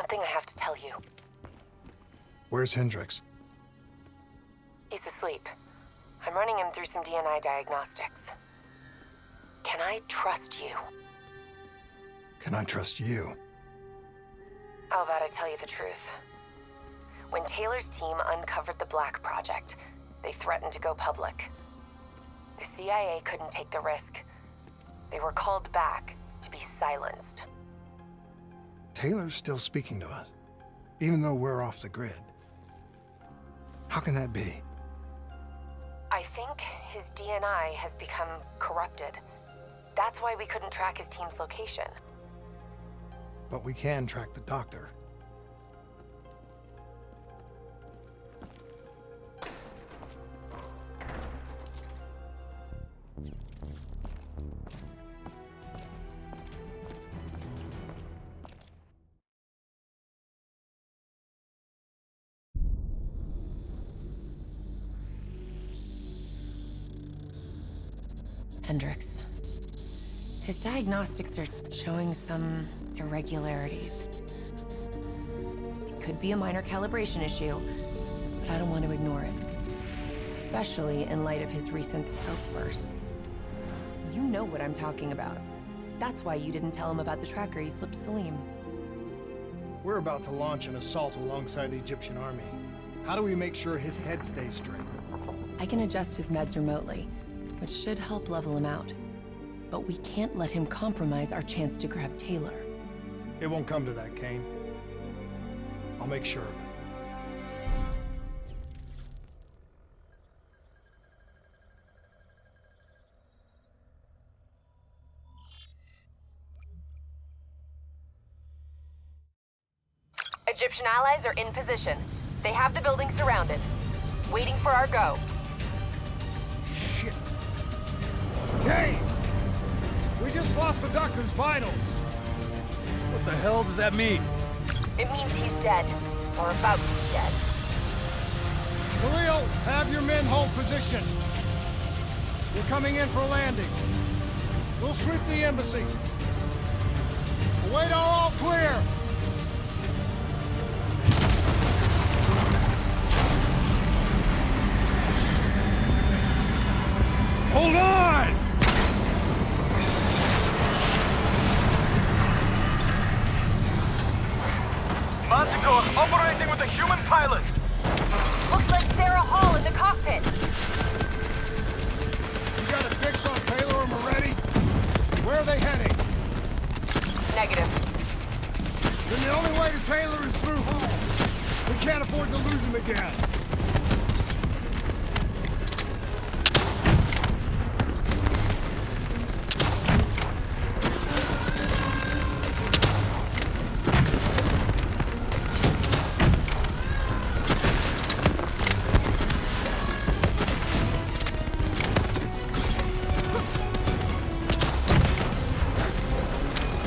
something I have to tell you. Where's Hendricks? He's asleep. I'm running him through some DNI diagnostics. Can I trust you? Can I trust you? How about I tell you the truth? When Taylor's team uncovered the Black Project, they threatened to go public. The CIA couldn't take the risk. They were called back to be silenced. Taylor's still speaking to us, even though we're off the grid. How can that be? I think his DNI has become corrupted. That's why we couldn't track his team's location. But we can track the doctor. Hendricks. His diagnostics are showing some irregularities. It could be a minor calibration issue, but I don't want to ignore it. Especially in light of his recent outbursts. You know what I'm talking about. That's why you didn't tell him about the tracker he slipped Salim. We're about to launch an assault alongside the Egyptian army. How do we make sure his head stays straight? I can adjust his meds remotely, which should help level him out. But we can't let him compromise our chance to grab Taylor. It won't come to that, Kane. I'll make sure of it. Egyptian allies are in position. They have the building surrounded, waiting for our go. Shit. Kane! We just lost the doctor's vitals. What the hell does that mean? It means he's dead, or about to be dead. Khalil, have your men hold position. We're coming in for a landing. We'll sweep the embassy. Await all clear. Hold on! Manticore operating with a human pilot! Looks like Sarah Hall in the cockpit. You got a fix on Taylor and Moretti? Where are they heading? Negative. Then the only way to Taylor is through Hall. We can't afford to lose him again.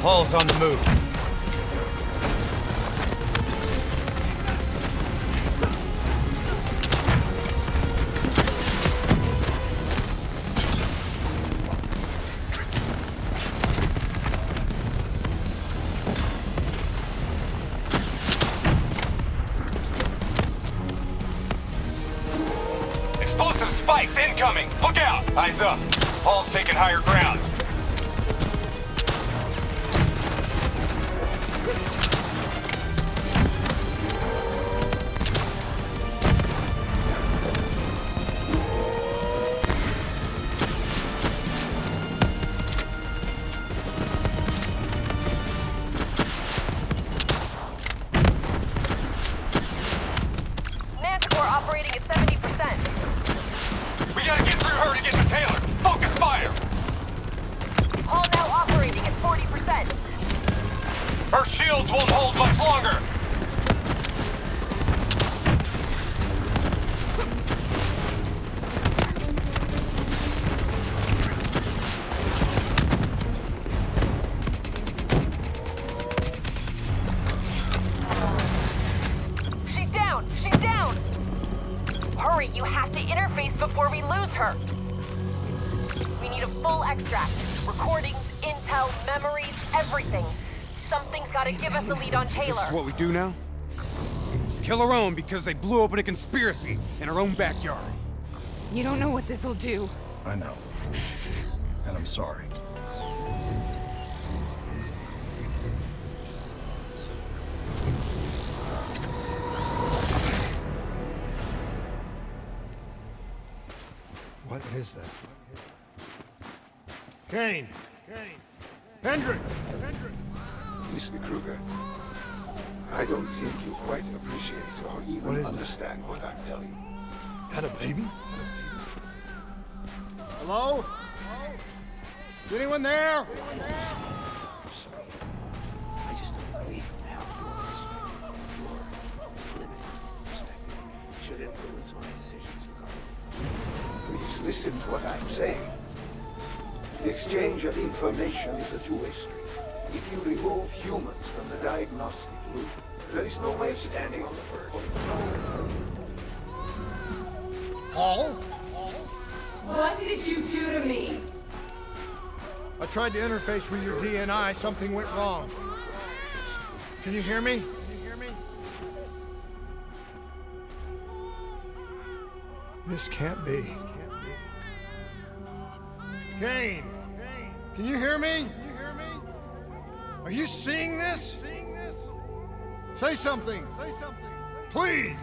Hall's on the move. Explosive spikes incoming! Look out! Eyes up! Hall's taking higher ground. Manticore operating at 70%. We gotta get through her to get to Taylor! Focus fire! Hall now operating at 40%. Her shields won't hold much longer! She's down! She's down! Hurry, you have to interface before we lose her. We need a full extract. Recordings, intel, memories, everything. Something's gotta give us a lead on Taylor. This is what we do now? Kill our own because they blew open a conspiracy in our own backyard. You don't know what this'll do. I know. And I'm sorry. What is that? Kane! Hendrik! Mr. Kruger, I don't think you quite appreciate or even understand what I'm telling you. Is that a baby? Hello? Is anyone there? I just don't believe now your perspective, your limited perspective, should influence my decisions regarding. Please listen to what I'm saying. The exchange of information is a two-way street. If you remove humans from the diagnostic loop, there is no way of standing on the verge. Paul? What did you do to me? I tried to interface with your DNI. Something went wrong. Can you hear me? This can't be. Kane! Can you hear me? Are you seeing this? Say something! Please!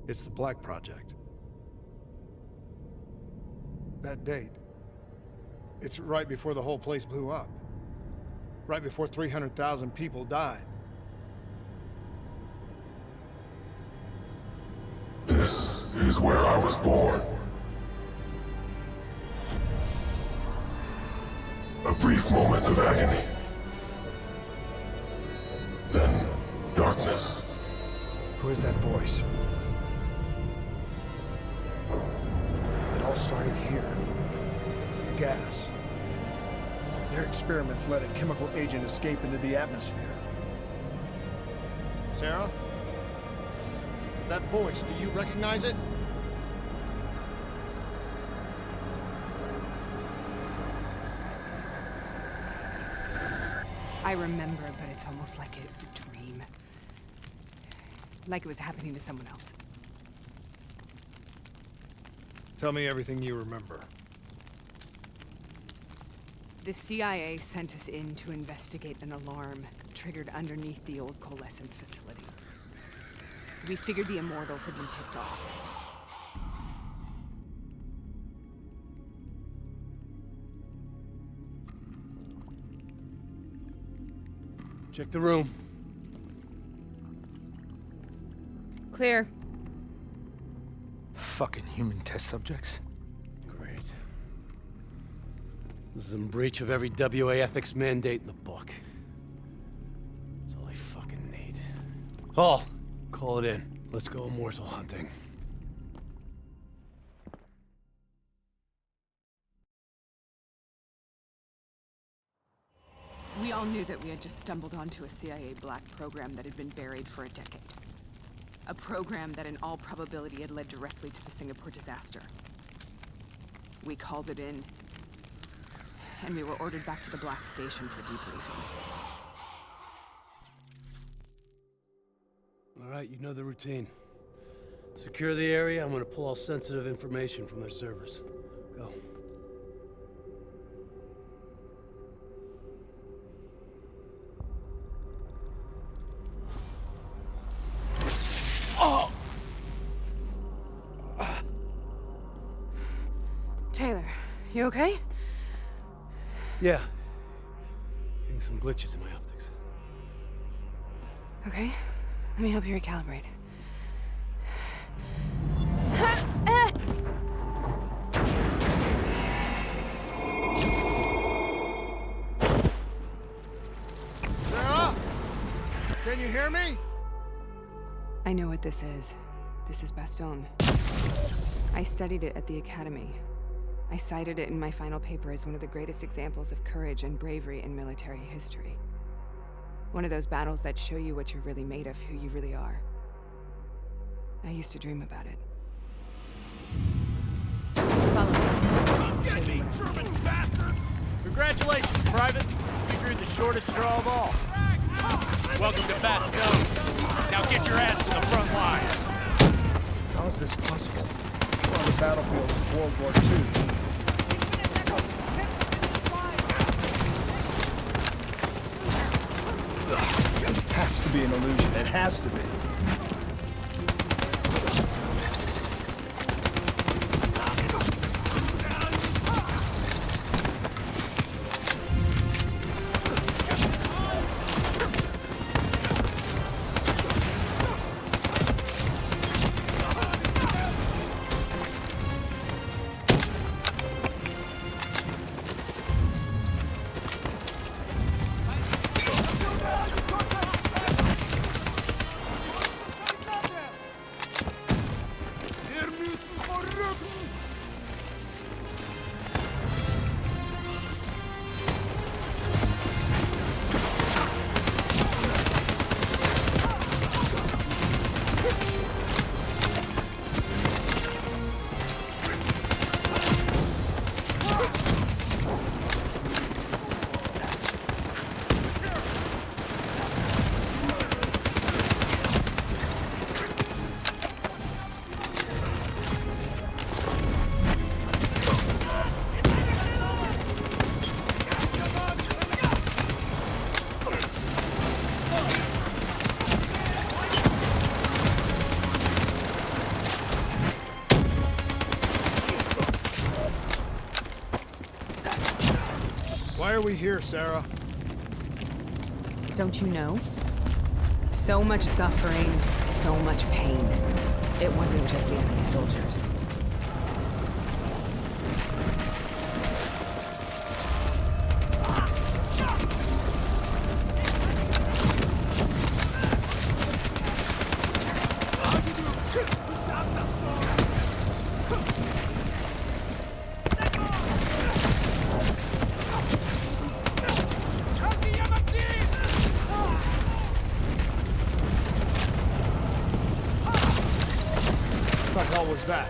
It's the Black Project. That date. It's right before the whole place blew up. Right before 300,000 people died. This is where I was born. A brief moment of agony. Then, darkness. Who is that voice? It all started here. The gas. Their experiments let a chemical agent escape into the atmosphere. Sarah? That voice, do you recognize it? I remember, but it's almost like it was a dream. Like it was happening to someone else. Tell me everything you remember. The CIA sent us in to investigate an alarm triggered underneath the old Coalescence facility. We figured the Immortals had been tipped off. Check the room. Clear. Fucking human test subjects. Great. This is in breach of every WA ethics mandate in the book. That's all I fucking need. Paul, call it in. Let's go immortal hunting. We all knew that we had just stumbled onto a CIA black program that had been buried for a decade. A program that in all probability had led directly to the Singapore disaster. We called it in, and we were ordered back to the Black Station for debriefing. All right, you know the routine. Secure the area. I'm gonna pull all sensitive information from their servers. Go. Taylor, you okay? Yeah. Getting some glitches in my optics. Okay, let me help you recalibrate. Sarah? Can you hear me? I know what this is. This is Bastogne. I studied it at the Academy. I cited it in my final paper as one of the greatest examples of courage and bravery in military history. One of those battles that show you what you're really made of, who you really are. I used to dream about it. Get me, German bastards! Congratulations, Private. You drew the shortest straw of all. Welcome to Bastogne. Now get your ass to the front line. How is this possible? We're on the battlefield of World War II. This has to be an illusion. It has to be. Why are we here, Sarah? Don't you know? So much suffering, so much pain. It wasn't just the enemy soldiers. What the hell was that?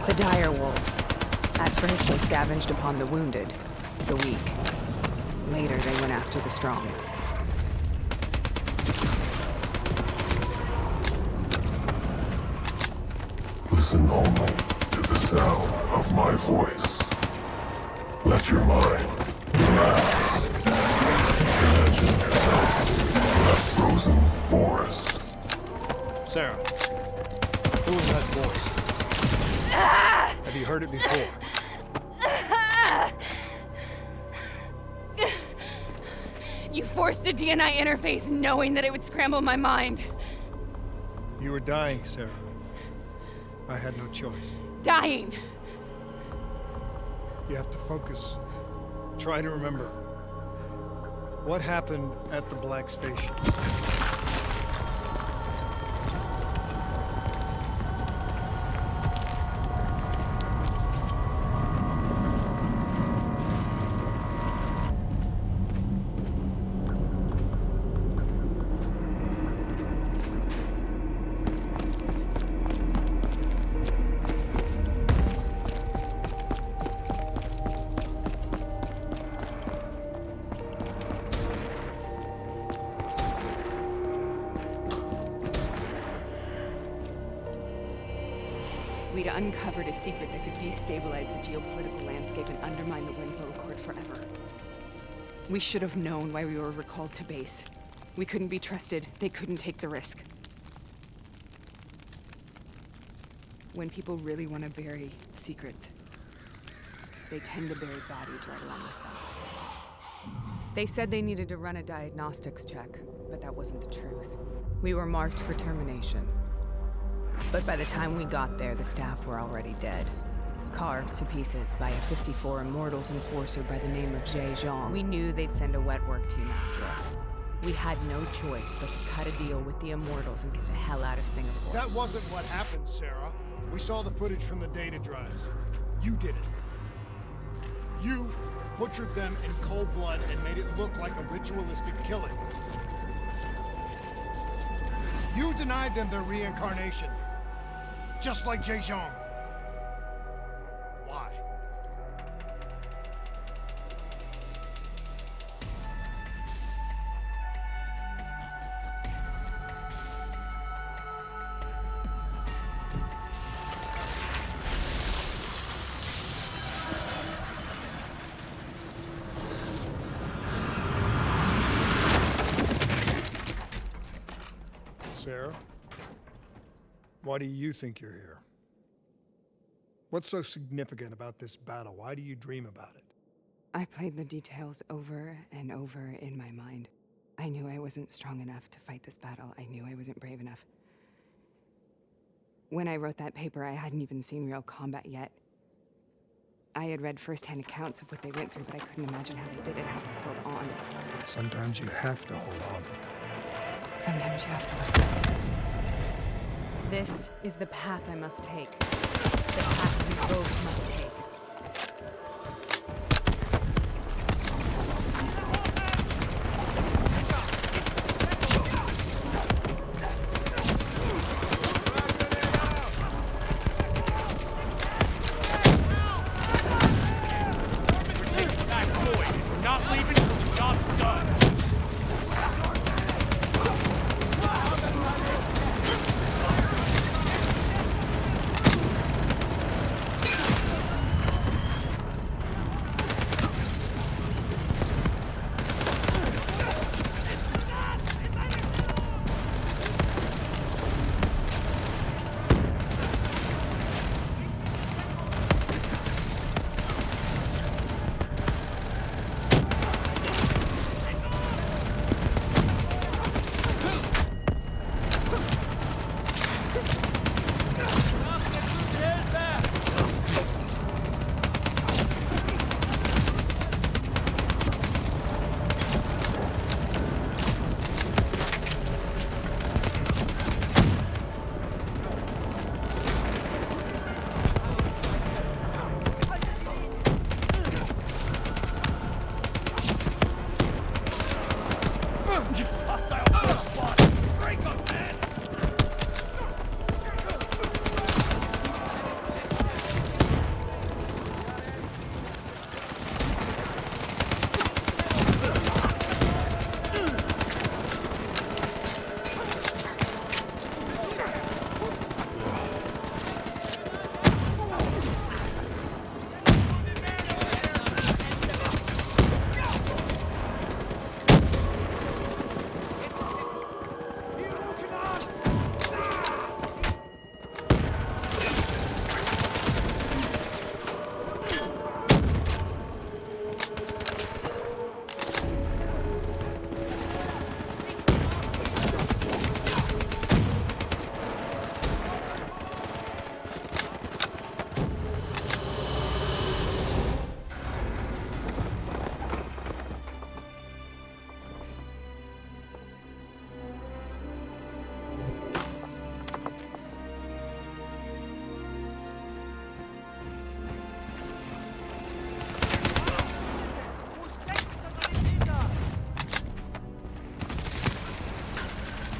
The dire wolves. At first, they scavenged upon the wounded, the weak. Later, they went after the strong. Listen only to the sound of my voice. Let your mind relax. Imagine yourself in a frozen forest. Sarah, who was that voice? Have you heard it before? You forced a DNI interface knowing that it would scramble my mind. You were dying, Sarah. I had no choice. Dying. You have to focus. Try to remember. What happened at the Black Station? We'd uncovered a secret that could destabilize the geopolitical landscape and undermine the Winslow Accord forever. We should have known why we were recalled to base. We couldn't be trusted. They couldn't take the risk. When people really want to bury secrets, they tend to bury bodies right along with them. They said they needed to run a diagnostics check, but that wasn't the truth. We were marked for termination. But by the time we got there, the staff were already dead. Carved to pieces by a 54 Immortals enforcer by the name of Jay Zhang. We knew they'd send a wet work team after us. We had no choice but to cut a deal with the Immortals and get the hell out of Singapore. That wasn't what happened, Sarah. We saw the footage from the data drives. You did it. You butchered them in cold blood and made it look like a ritualistic killing. You denied them their reincarnation, just like Zhejiang. Why? Sarah, why do you think you're here? What's so significant about this battle? Why do you dream about it? I played the details over and over in my mind. I knew I wasn't strong enough to fight this battle. I knew I wasn't brave enough. When I wrote that paper, I hadn't even seen real combat yet. I had read firsthand accounts of what they went through, but I couldn't imagine how they did it, how they held on. Sometimes you have to hold on. Sometimes you have to look. This is the path I must take. The path we both must take. We're taking back Floyd. We're not leaving until the job's done.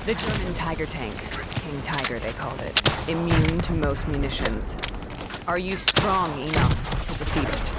The German Tiger tank. King Tiger, they called it. Immune to most munitions. Are you strong enough to defeat it?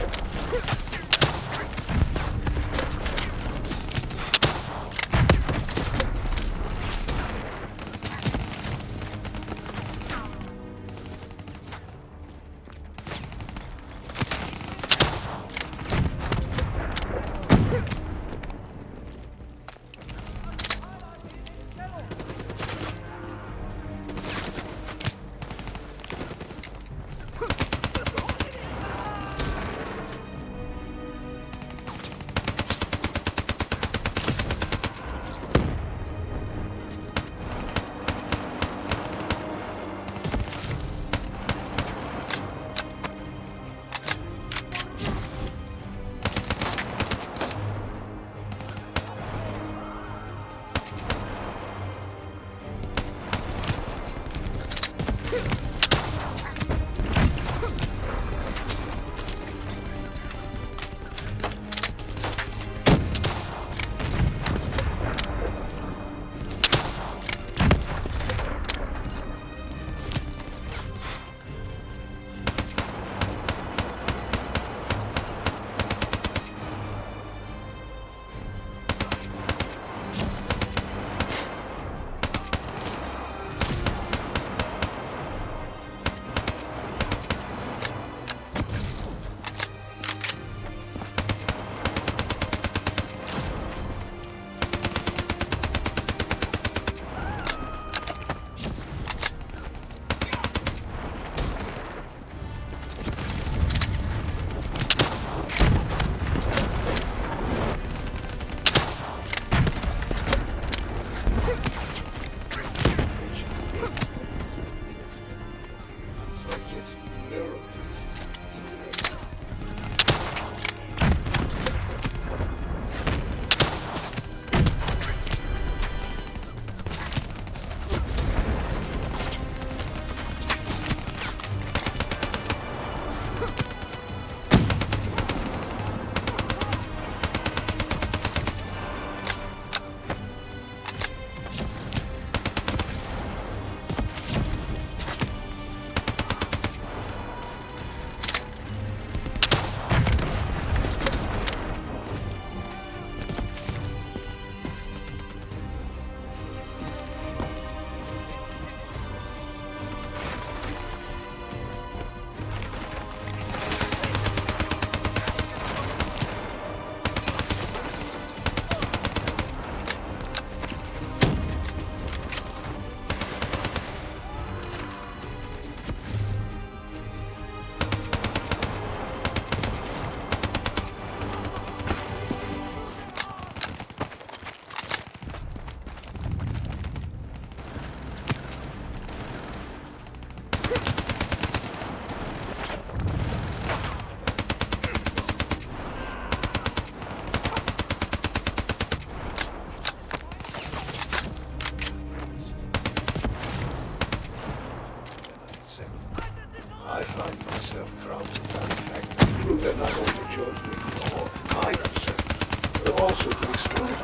that not only chose me for my concern, but also to exclude me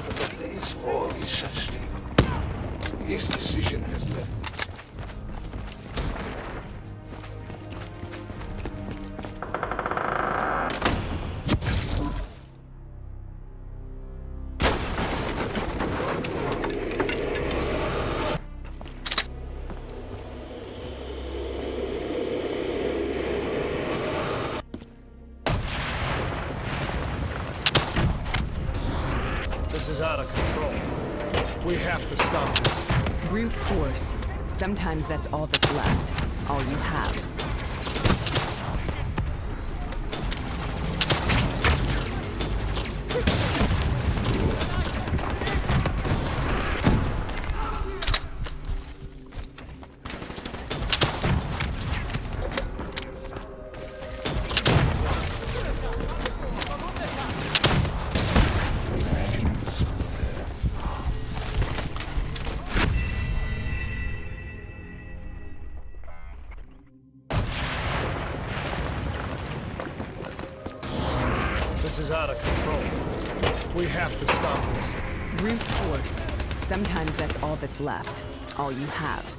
from the phase 4 research team. His decision has left. This is out of control. We have to stop this. Brute force. Sometimes that's all that's left. All you have. This is out of control. We have to stop this. Brute force. Sometimes that's all that's left. All you have.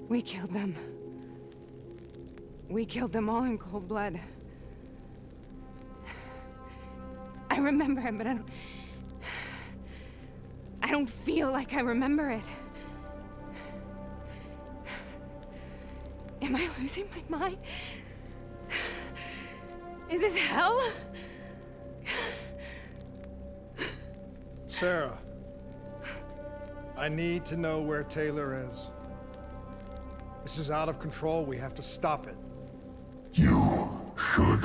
We killed them. We killed them all in cold blood. I remember it, but I don't feel like I remember it. Am I losing my mind? Is this hell? Sarah, I need to know where Taylor is. This is out of control. We have to stop it. You should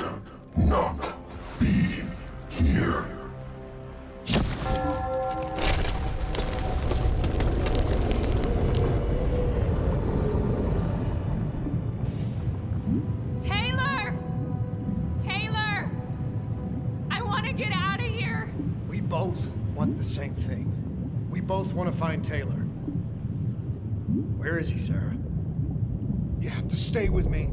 not be here. Taylor! Taylor! I want to get out of here! We both want the same thing. We both want to find Taylor. Where is he, Sarah? You have to stay with me.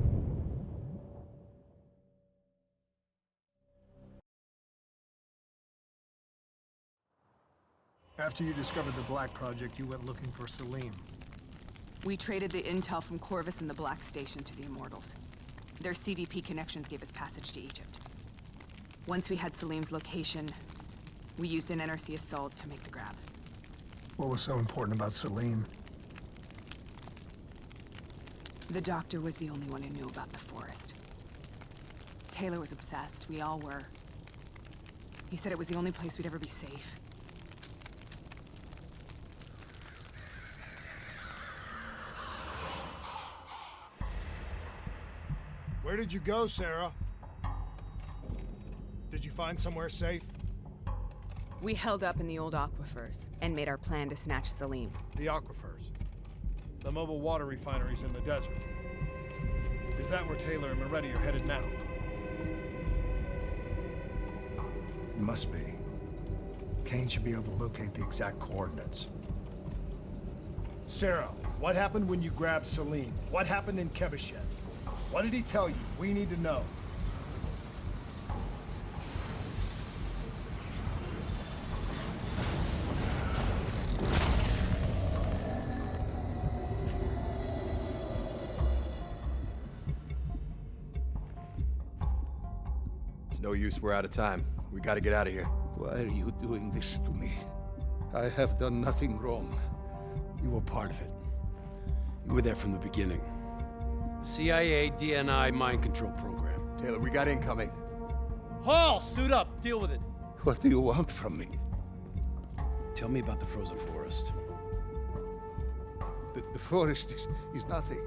After you discovered the Black Project, you went looking for Salim. We traded the intel from Corvus and the Black Station to the Immortals. Their CDP connections gave us passage to Egypt. Once we had Salim's location, we used an NRC assault to make the grab. What was so important about Salim? The doctor was the only one who knew about the forest. Taylor was obsessed. We all were. He said it was the only place we'd ever be safe. Where did you go, Sarah? Did you find somewhere safe? We held up in the old aquifers and made our plan to snatch Salim. The aquifers. The mobile water refineries in the desert. Is that where Taylor and Moretti are headed now? It must be. Kane should be able to locate the exact coordinates. Sarah, what happened when you grabbed Salim? What happened in Kebashet? What did he tell you? We need to know. It's no use, we're out of time. We gotta get out of here. Why are you doing this to me? I have done nothing wrong. You were part of it. You were there from the beginning. The CIA DNI mind control program. Taylor, we got incoming. Hall, suit up. Deal with it. What do you want from me? Tell me about the frozen forest. The forest is nothing.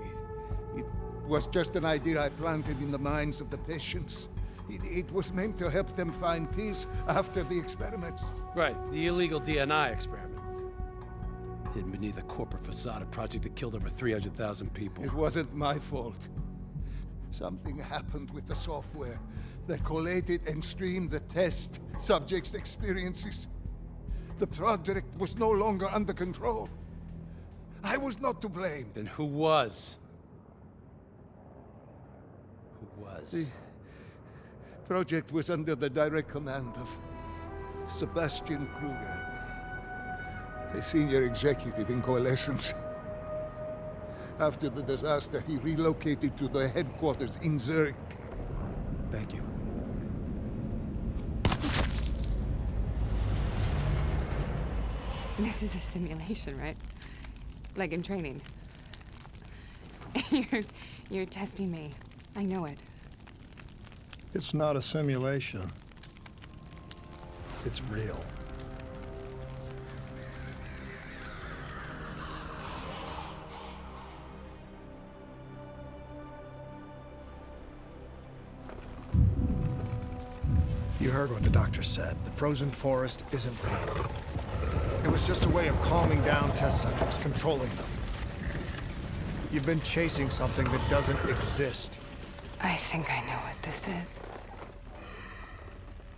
It was just an idea I planted in the minds of the patients. It was meant to help them find peace after the experiments. Right, the illegal DNI experiment. Hidden beneath a corporate facade, a project that killed over 300,000 people. It wasn't my fault. Something happened with the software that collated and streamed the test subjects' experiences. The project was no longer under control. I was not to blame. Then who was? Who was? The project was under the direct command of Sebastian Kruger, a senior executive in Coalescence. After the disaster, he relocated to the headquarters in Zurich. Thank you. This is a simulation, right? Like in training. You're testing me. I know it. It's not a simulation. It's real. You heard what the doctor said. The frozen forest isn't real. It was just a way of calming down test subjects, controlling them. You've been chasing something that doesn't exist. I think I know what this is.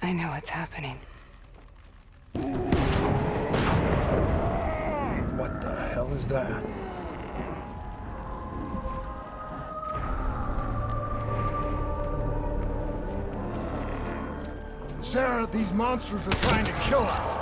I know what's happening. What the hell is that? Sarah, these monsters are trying to kill us!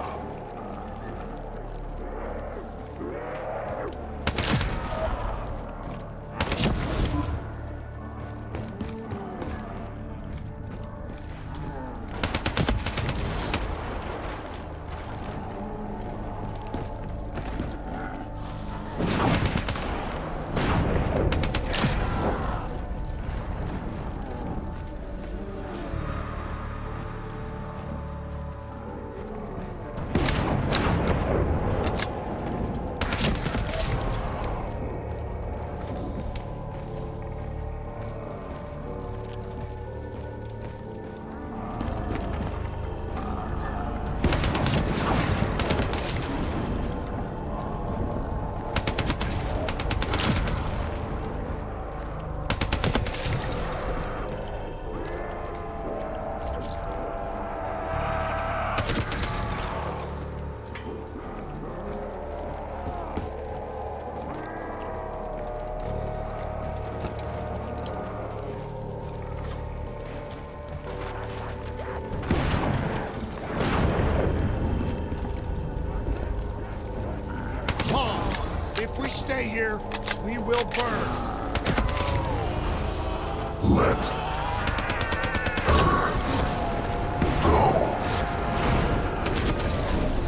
If we stay here, we will burn. Let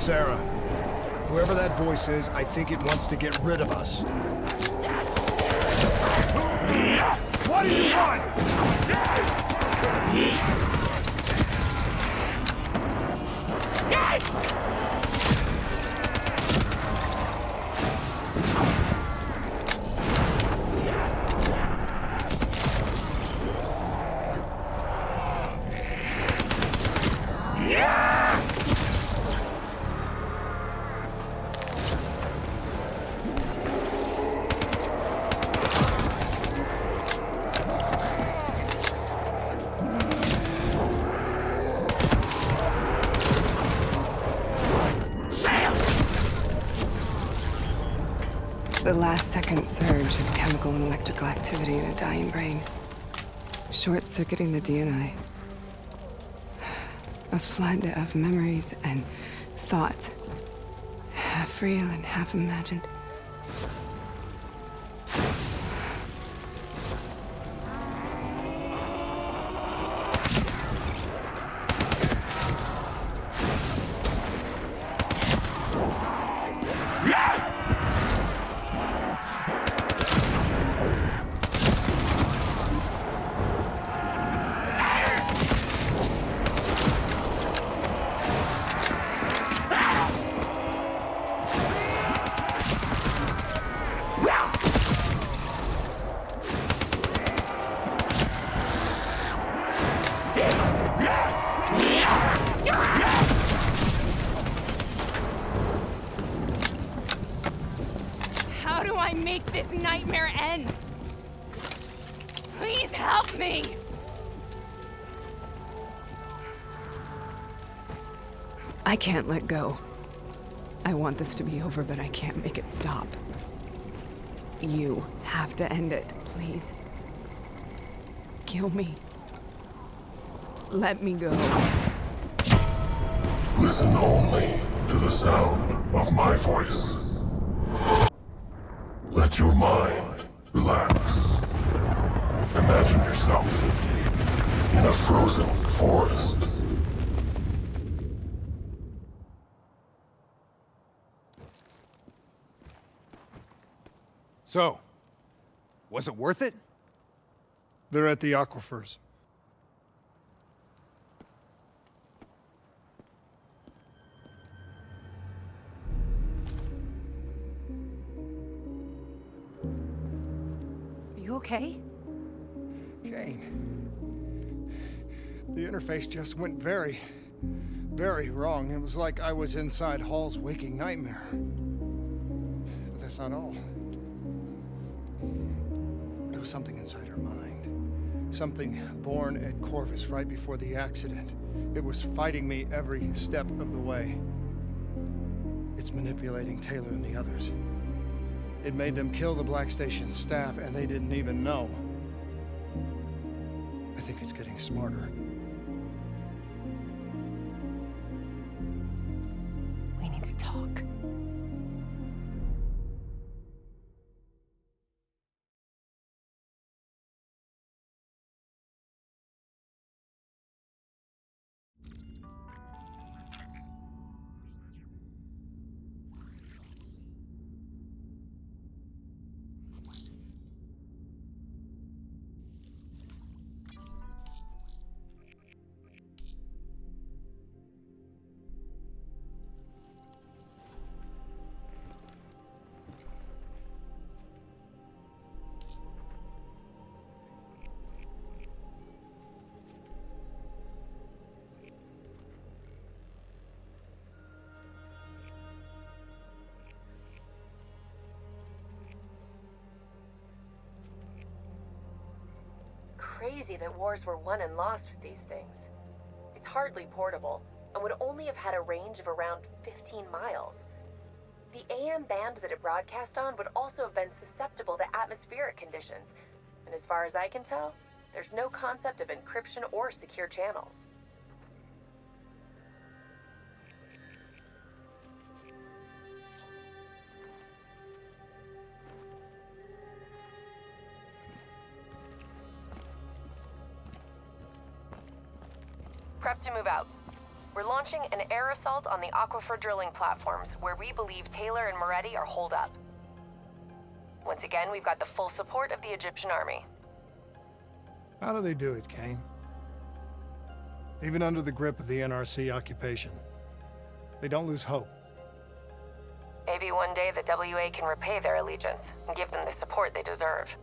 Sarah, whoever that voice is, I think it wants to get rid of us. What do you want? The last-second surge of chemical and electrical activity in a dying brain. Short-circuiting the DNI. A flood of memories and thoughts. Half real and half imagined. How do I make this nightmare end? Please help me! I can't let go. I want this to be over, but I can't make it stop. You have to end it, please. Kill me. Let me go. Listen only to the sound of my voice. Let your mind relax. Imagine yourself in a frozen forest. So, was it worth it? They're at the aquifers. You okay? Kane. The interface just went very wrong. It was like I was inside Hall's waking nightmare. But that's not all. There was something inside her mind. Something born at Corvus right before the accident. It was fighting me every step of the way. It's manipulating Taylor and the others. It made them kill the Black Station staff, and they didn't even know. I think it's getting smarter. We need to talk. Crazy that wars were won and lost with these things. It's hardly portable, and would only have had a range of around 15 miles. The AM band that it broadcast on would also have been susceptible to atmospheric conditions, and as far as I can tell, there's no concept of encryption or secure channels. Prep to move out. We're launching an air assault on the aquifer drilling platforms, where we believe Taylor and Moretti are holed up. Once again, we've got the full support of the Egyptian army. How do they do it, Kane? Even under the grip of the NRC occupation, they don't lose hope. Maybe one day the WA can repay their allegiance and give them the support they deserve.